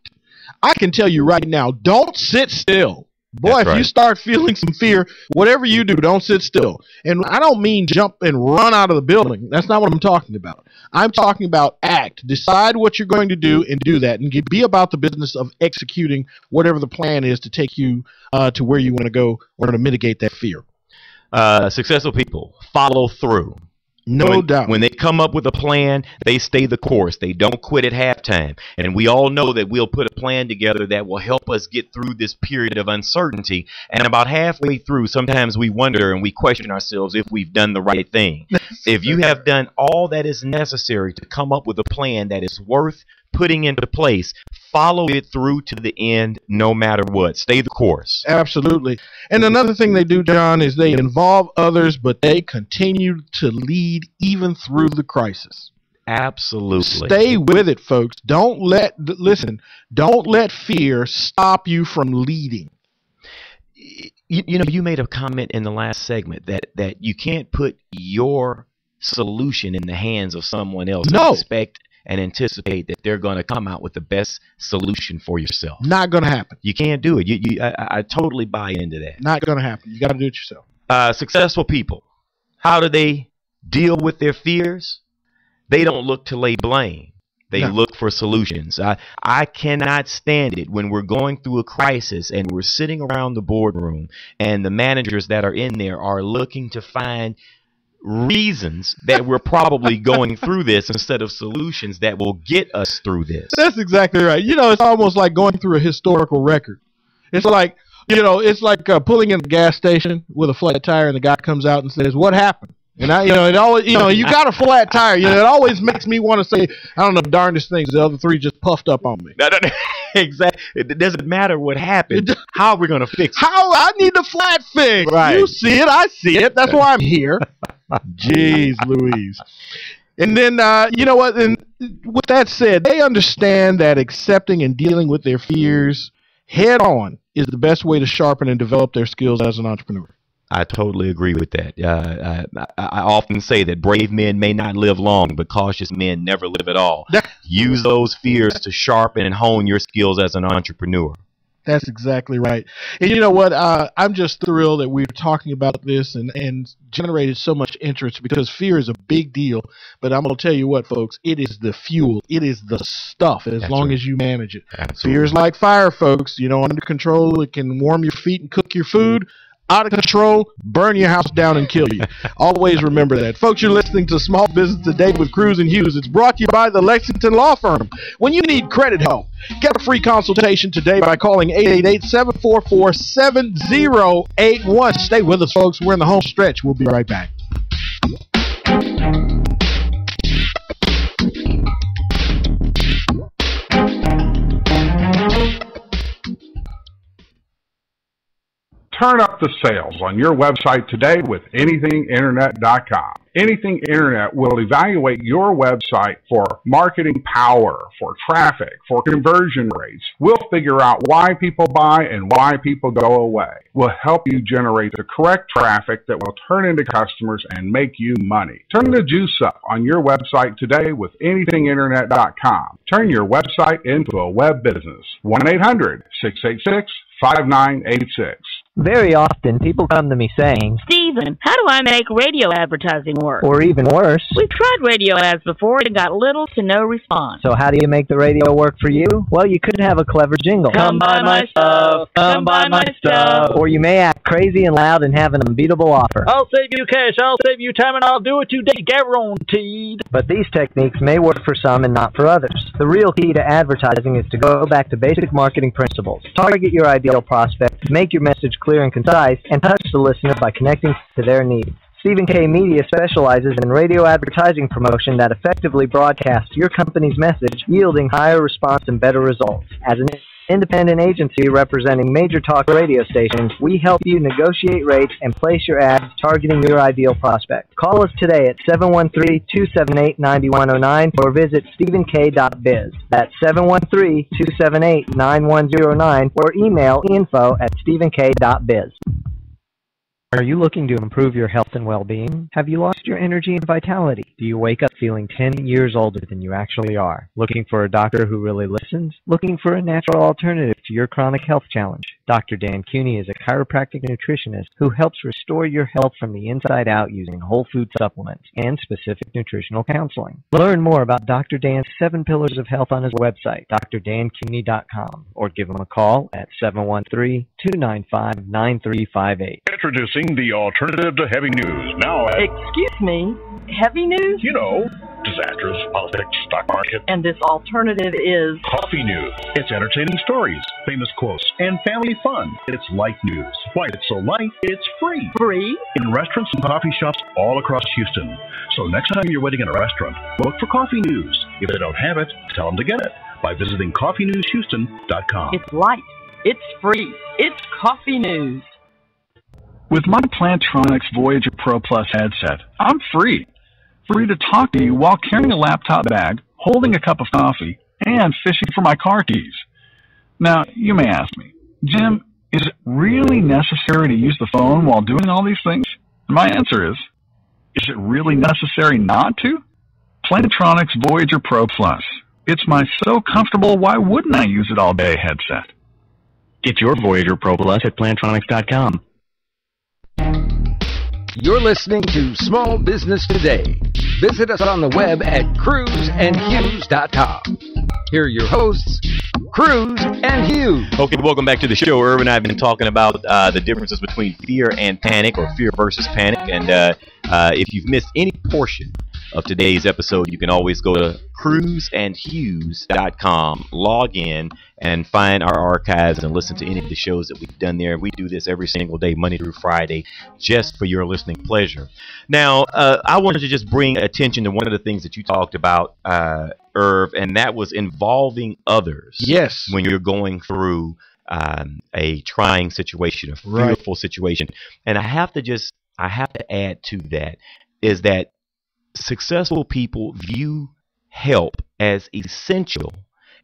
I can tell you right now, don't sit still. Boy, That's if right. you start feeling some fear, whatever you do, don't sit still. And I don't mean jump and run out of the building. That's not what I'm talking about. I'm talking about act. Decide what you're going to do and do that. And be about the business of executing whatever the plan is to take you to where you want to go or to mitigate that fear. Successful people follow through. No doubt. When they come up with a plan, they stay the course. They don't quit at halftime. And we all know that we'll put a plan together that will help us get through this period of uncertainty. And about halfway through, sometimes we wonder and we question ourselves if we've done the right thing. If you have done all that is necessary to come up with a plan that is worth putting into place, follow it through to the end no matter what. Stay the course. Absolutely. And another thing they do, John, is they involve others, but they continue to lead even through the crisis. Absolutely. Stay with it, folks. Don't let fear stop you from leading. You know, you made a comment in the last segment that you can't put your solution in the hands of someone else. No. And expect and anticipate that they're going to come out with the best solution for yourself. Not going to happen. You can't do it. I totally buy into that. Not going to happen. You got to do it yourself. Successful people, how do they deal with their fears? They don't look to lay blame. They look for solutions. I cannot stand it when we're going through a crisis and we're sitting around the boardroom and the managers that are in there are looking to find reasons that we're probably going through this instead of solutions that will get us through this. That's exactly right. You know, it's almost like going through a historical record. It's like, pulling in a gas station with a flat tire and the guy comes out and says, "What happened?" And it always, you got a flat tire. It always makes me want to say, I don't know, darndest things. The other three just puffed up on me. Exactly. It doesn't matter what happened. How are we going to fix it? How I need the flat fix. Right. You see it, I see it. That's why I'm here. Jeez Louise. And then, you know what? And with that said, they understand that accepting and dealing with their fears head on is the best way to sharpen and develop their skills as an entrepreneur. I totally agree with that. I often say that brave men may not live long, but cautious men never live at all. Use those fears to sharpen and hone your skills as an entrepreneur. That's exactly right. And you know what? I'm just thrilled that we're talking about this and generated so much interest because fear is a big deal. But I'm going to tell you what, folks, it is the fuel. It is the stuff as long as you manage it. Absolutely. Fear is like fire, folks. Under control, it can warm your feet and cook your food. Out of control, burn your house down and kill you. Always remember that. Folks, you're listening to Small Business Today with Cruz and Hughes. It's brought to you by the Lexington Law Firm. When you need credit help, get a free consultation today by calling 888-744-7081. Stay with us, folks. We're in the home stretch. We'll be right back. Turn up the sales on your website today with anythinginternet.com. Anything Internet will evaluate your website for marketing power, for traffic, for conversion rates. We'll figure out why people buy and why people go away. We'll help you generate the correct traffic that will turn into customers and make you money. Turn the juice up on your website today with anythinginternet.com. Turn your website into a web business. 1-800-686-5986. Very often, people come to me saying, Steven, how do I make radio advertising work? or even worse, We've tried radio ads before and got little to no response. so how do you make the radio work for you? Well, you could have a clever jingle. Come buy my stuff. Come buy my stuff. Or you may act crazy and loud and have an unbeatable offer. I'll save you cash. I'll save you time, and I'll do it today, guaranteed. But these techniques may work for some and not for others. The real key to advertising is to go back to basic marketing principles. Target your ideal prospect, make your message clear and concise, and touch the listener by connecting to their needs. Stephen K. Media specializes in radio advertising promotion that effectively broadcasts your company's message, yielding higher response and better results. As an independent agency representing major talk radio stations, we help you negotiate rates and place your ads targeting your ideal prospect. Call us today at 713-278-9109 or visit stephenk.biz. That's 713-278-9109 or email info@stephenk.biz. Are you looking to improve your health and well-being? Have you lost your energy and vitality? Do you wake up feeling 10 years older than you actually are? Looking for a doctor who really listens? Looking for a natural alternative to your chronic health challenge? Dr. Dan Cooney is a chiropractic nutritionist who helps restore your health from the inside out using whole food supplements and specific nutritional counseling. Learn more about Dr. Dan's 7 Pillars of Health on his website, drdancooney.com, or give him a call at 713-295-9358. Introducing the alternative to heavy news. Now, Excuse me, heavy news? you know, disasters, politics, stock market. And this alternative is... Coffee News. It's entertaining stories, famous quotes, and family fun. It's light news. Why it's so light, it's free. Free? In restaurants and coffee shops all across Houston. So next time you're waiting in a restaurant, look for Coffee News. If they don't have it, tell them to get it by visiting coffeenewshouston.com. It's light. It's free. It's Coffee News. With my Plantronics Voyager Pro Plus headset, I'm free. Free to talk to you while carrying a laptop bag, holding a cup of coffee, and fishing for my car keys. Now, you may ask me, Jim, is it really necessary to use the phone while doing all these things? And my answer is it really necessary not to? Plantronics Voyager Pro Plus. It's my so comfortable, why wouldn't I use it all day headset. Get your Voyager Pro Plus at Plantronics.com. You're listening to Small Business Today. Visit us on the web at cruzandhughes.com. Here are your hosts, Cruz and Hughes. Okay, welcome back to the show. Irv and I have been talking about the differences between fear and panic, or fear versus panic. And if you've missed any portion of today's episode, you can always go to cruzandhughes.com, log in, and find our archives and listen to any of the shows that we've done there. We do this every single day, Monday through Friday, just for your listening pleasure. Now, I wanted to just bring attention to one of the things that you talked about, Irv, and that was involving others. Yes. When you're going through a trying situation, a fearful situation. And I have to add to that is that successful people view help as essential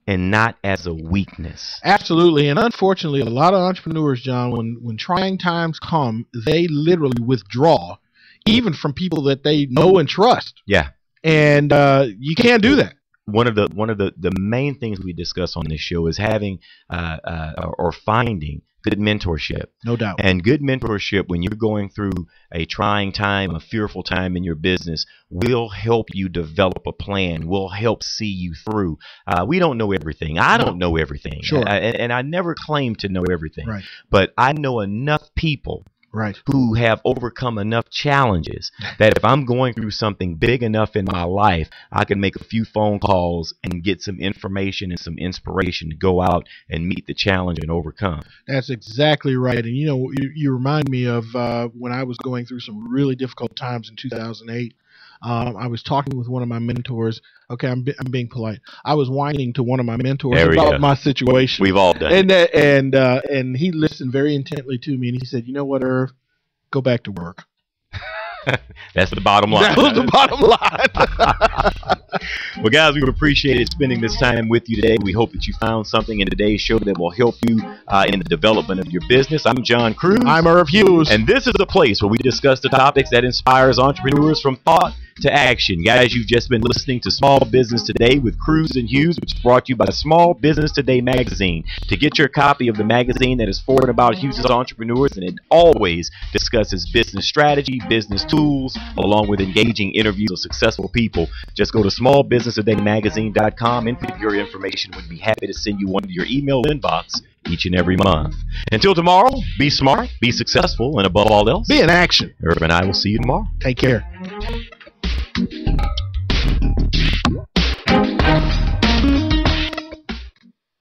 and not as a weakness. Absolutely. And unfortunately, a lot of entrepreneurs, John, when trying times come, they literally withdraw, even from people that they know and trust. Yeah. And you can't do that. One of the main things we discuss on this show is having or finding good mentorship. No doubt. And good mentorship, when you're going through a trying time, a fearful time in your business, will help you develop a plan, will help see you through. We don't know everything. I don't know everything. Sure. And I never claim to know everything. Right. But I know enough people who have overcome enough challenges that if I'm going through something big enough in my life, I can make a few phone calls and get some information and some inspiration to go out and meet the challenge and overcome. That's exactly right. And, you know, you remind me of when I was going through some really difficult times in 2008. I was talking with one of my mentors. Okay, I'm being polite. I was whining to one of my mentors about my situation. We've all done it. And he listened very intently to me, and he said, "You know what, Irv? Go back to work." That's the bottom line. That was the bottom line. Well, guys, we would appreciate spending this time with you today. We hope that you found something in today's show that will help you in the development of your business. I'm John Cruz. I'm Irv Hughes. And this is the place where we discuss the topics that inspires entrepreneurs from thought to action. Guys, you've just been listening to Small Business Today with Cruz and Hughes, which is brought to you by Small Business Today magazine. To get your copy of the magazine that is forward about Hughes' entrepreneurs, and it always discusses business strategy, business tools, along with engaging interviews of successful people, just go to smallbusinesstodaymagazine.com, and for your information, we'd be happy to send you one to your email inbox each and every month. Until tomorrow, be smart, be successful, and above all else, be in action. Irv and I will see you tomorrow. Take care.